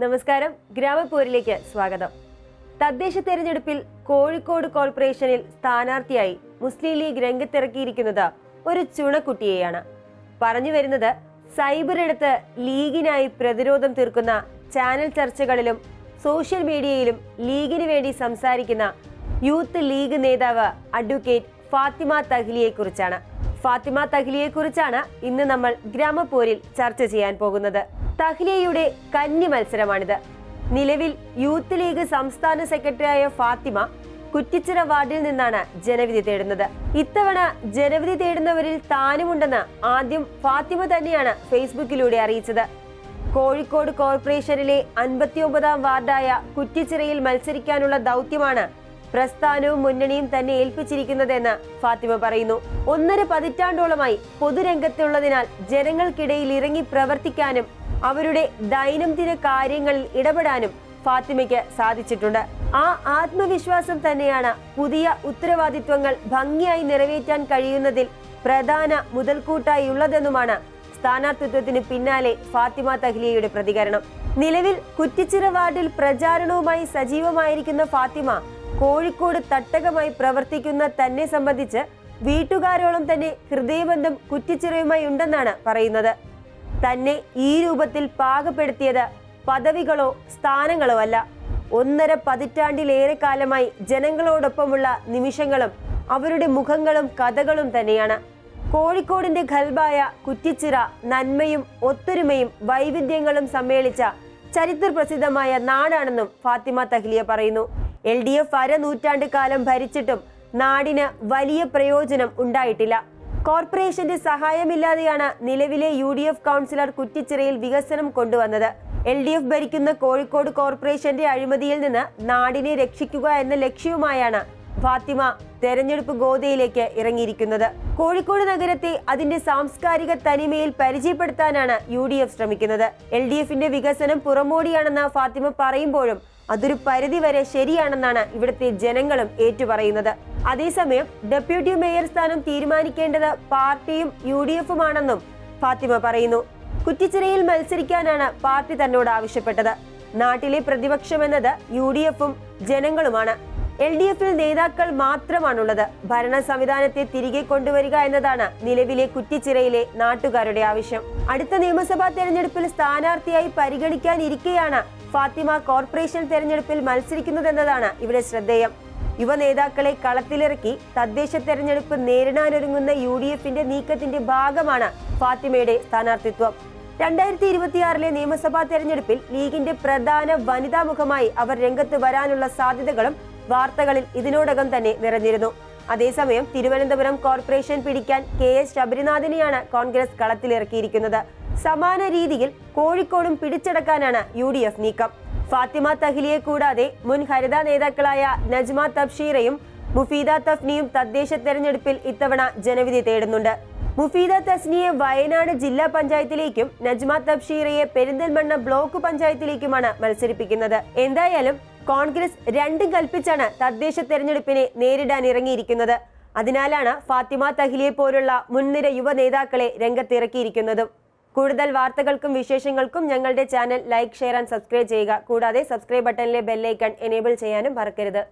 നമസ്കാരം, ഗ്രാമപോരിലേക്ക് സ്വാഗതം. തദ്ദേശ തെരഞ്ഞെടുപ്പിൽ കോഴിക്കോട് കോർപ്പറേഷനിൽ സ്ഥാനാർത്ഥിയായി മുസ്ലിം ലീഗ് രംഗത്തിറക്കിയിരിക്കുന്നത് ഒരു ചുണക്കുട്ടിയെയാണ്. പറഞ്ഞു വരുന്നത്, സൈബർ എടുത്ത് ലീഗിനായി പ്രതിരോധം തീർക്കുന്ന ചാനൽ ചർച്ചകളിലും സോഷ്യൽ മീഡിയയിലും ലീഗിന് വേണ്ടി സംസാരിക്കുന്ന യൂത്ത് ലീഗ് നേതാവ് അഡ്വക്കേറ്റ് ഫാത്തിമ തഹ്ലിയെ കുറിച്ചാണ്. ഫാത്തിമ തഹ്ലിയെ കുറിച്ചാണ് ഇന്ന് നമ്മൾ ഗ്രാമപോരിൽ ചർച്ച ചെയ്യാൻ പോകുന്നത്. തഹ്ലിയയുടെ കന്നി മത്സരമാണിത്. നിലവിൽ യൂത്ത് ലീഗ് സംസ്ഥാന സെക്രട്ടറിയായ ഫാത്തിമ കുറ്റിച്ചിറ വാർഡിൽ നിന്നാണ് ജനവിധി തേടുന്നത്. ഇത്തവണ ജനവിധി തേടുന്നവരിൽ താനുമുണ്ടെന്ന് ആദ്യം ഫാത്തിമ തന്നെയാണ് ഫേസ്ബുക്കിലൂടെ അറിയിച്ചത്. കോഴിക്കോട് കോർപ്പറേഷനിലെ 59-ാം വാർഡായ കുറ്റിച്ചിറയിൽ മത്സരിക്കാനുള്ള ദൗത്യമാണ് പ്രസ്ഥാനവും മുന്നണിയും തന്നെ ഏൽപ്പിച്ചിരിക്കുന്നതെന്ന് ഫാത്തിമ പറയുന്നു. 1.5 പതിറ്റാണ്ടോളമായി പൊതുരംഗത്തുള്ളതിനാൽ ജനങ്ങൾക്കിടയിൽ ഇറങ്ങി പ്രവർത്തിക്കാനും അവരുടെ ദൈനംദിന കാര്യങ്ങളിൽ ഇടപെടാനും ഫാത്തിമയ്ക്ക് സാധിച്ചിട്ടുണ്ട്. ആ ആത്മവിശ്വാസം തന്നെയാണ് പുതിയ ഉത്തരവാദിത്വങ്ങൾ ഭംഗിയായി നിറവേറ്റാൻ കഴിയുന്നതിൽ പ്രധാന മുതൽക്കൂട്ടായി ഉള്ളതെന്നുമാണ് സ്ഥാനാർത്ഥിത്വത്തിന് പിന്നാലെ ഫാത്തിമ തഹ്ലിയയുടെ പ്രതികരണം. നിലവിൽ കുറ്റിച്ചിറ വാർഡിൽ പ്രചാരണവുമായി സജീവമായിരിക്കുന്ന ഫാത്തിമ കോഴിക്കോട് തട്ടകമായി പ്രവർത്തിക്കുന്ന തന്നെ സംബന്ധിച്ച് വീട്ടുകാരോളം തന്നെ ഹൃദയബന്ധം കുറ്റിച്ചിറയുമായി ഉണ്ടെന്നാണ് പറയുന്നത്. തന്നെ ഈ രൂപത്തിൽ പാകപ്പെടുത്തിയത് പദവികളോ സ്ഥാനങ്ങളോ അല്ല, 1.5 പതിറ്റാണ്ടിലേറെ കാലമായി ജനങ്ങളോടൊപ്പമുള്ള നിമിഷങ്ങളും അവരുടെ മുഖങ്ങളും കഥകളും തന്നെയാണ്. കോഴിക്കോടിന്റെ ഖൽബായ കുറ്റിച്ചിറ നന്മയും ഒത്തൊരുമയും വൈവിധ്യങ്ങളും സമ്മേളിച്ച ചരിത്ര പ്രസിദ്ധമായ നാടാണെന്നും ഫാത്തിമ തഹ്ലിയ പറയുന്നു. LDF അരനൂറ്റാണ്ട് കാലം ഭരിച്ചിട്ടും നാടിന് വലിയ പ്രയോജനം ഉണ്ടായിട്ടില്ല. കോർപ്പറേഷന്റെ സഹായമില്ലാതെയാണ് നിലവിലെ UDF കൗൺസിലർ കുറ്റിച്ചിറയിൽ വികസനം കൊണ്ടുവന്നത്. LDF ഭരിക്കുന്ന കോഴിക്കോട് കോർപ്പറേഷന്റെ അഴിമതിയിൽ നിന്ന് നാടിനെ രക്ഷിക്കുക എന്ന ലക്ഷ്യവുമായാണ് ഫാത്തിമ തെരഞ്ഞെടുപ്പ് ഗോതയിലേക്ക് ഇറങ്ങിയിരിക്കുന്നത്. കോഴിക്കോട് നഗരത്തെ അതിന്റെ സാംസ്കാരിക തനിമയിൽ പരിചയപ്പെടുത്താനാണ് UDF ശ്രമിക്കുന്നത്. LDFന്റെ വികസനം പുറമോടിയാണെന്ന് ഫാത്തിമ പറയുമ്പോഴും അതൊരു പരിധിവരെ ശരിയാണെന്നാണ് ഇവിടുത്തെ ജനങ്ങളും ഏറ്റുപറയുന്നത്. അതേസമയം ഡെപ്യൂട്ടി മേയർ സ്ഥാനം തീരുമാനിക്കേണ്ടത് പാർട്ടിയും UDFുമാണെന്നും ഫാത്തിമ പറയുന്നു. കുറ്റിച്ചിറയിൽ മത്സരിക്കാനാണ് പാർട്ടി തന്നോട് ആവശ്യപ്പെട്ടത്. നാട്ടിലെ പ്രതിപക്ഷമെന്നത് UDFും ജനങ്ങളുമാണ്. LDFിൽ നേതാക്കൾ മാത്രമാണുള്ളത്. ഭരണ സംവിധാനത്തെ തിരികെ കൊണ്ടുവരിക എന്നതാണ് നിലവിലെ കുറ്റിച്ചിറയിലെ നാട്ടുകാരുടെ ആവശ്യം. അടുത്ത നിയമസഭാ തെരഞ്ഞെടുപ്പിൽ സ്ഥാനാർത്ഥിയായി പരിഗണിക്കാനിരിക്കെയാണ് ഫാത്തിമ കോർപ്പറേഷൻ തെരഞ്ഞെടുപ്പിൽ മത്സരിക്കുന്നതെന്നതാണ് ഇവിടെ ശ്രദ്ധേയം. യുവ നേതാക്കളെ കളത്തിലിറക്കി തദ്ദേശ തെരഞ്ഞെടുപ്പ് നേരിടാനൊരുങ്ങുന്ന UDFന്റെ നീക്കത്തിന്റെ ഭാഗമാണ് ഫാത്തിമയുടെ സ്ഥാനാർത്ഥിത്വം. 2026 നിയമസഭാ തെരഞ്ഞെടുപ്പിൽ ലീഗിന്റെ പ്രധാന വനിതാ മുഖമായി അവർ രംഗത്ത് വരാനുള്ള സാധ്യതകളും വാർത്തകളിൽ ഇതിനോടകം തന്നെ നിറഞ്ഞിരുന്നു. അതേസമയം തിരുവനന്തപുരം കോർപ്പറേഷൻ പിടിക്കാൻ KS ശബരിനാഥിനെയാണ് കോൺഗ്രസ് കളത്തിലിറക്കിയിരിക്കുന്നത്. സമാന രീതിയിൽ കോഴിക്കോടും പിടിച്ചടക്കാനാണ് UDF നീക്കം. ഫാത്തിമ തഹ്ലിയെ കൂടാതെ മുൻ ഹരിത നേതാക്കളായ നജ്മ തബ്ഷീറയും മുഫീദ തഫ്നിയും തദ്ദേശ തെരഞ്ഞെടുപ്പിൽ ഇത്തവണ ജനവിധി തേടുന്നുണ്ട്. മുഫീദ തസ്നിയെ വയനാട് ജില്ലാ പഞ്ചായത്തിലേക്കും നജ്മ തബ്ഷീറയെ പെരിന്തൽമണ്ണ ബ്ലോക്ക് പഞ്ചായത്തിലേക്കുമാണ് മത്സരിപ്പിക്കുന്നത്. എന്തായാലും കോൺഗ്രസ് രണ്ടും കൽപ്പിച്ചാണ് തദ്ദേശ തെരഞ്ഞെടുപ്പിനെ നേരിടാൻ ഇറങ്ങിയിരിക്കുന്നത്. അതിനാലാണ് ഫാത്തിമ തഹ്ലിയെ പോലുള്ള മുൻനിര യുവ നേതാക്കളെ രംഗത്തിറക്കിയിരിക്കുന്നതും. കൂടുതൽ വാർത്തകൾക്കും വിശേഷങ്ങൾക്കും ഞങ്ങളുടെ channel like, share and subscribe ചെയ്യുക. കൂടാതെ സബ്സ്ക്രൈബ് ബട്ടണിലെ ബെല്ലൈക്കൺ എനേബിൾ ചെയ്യാനും മറക്കരുത്.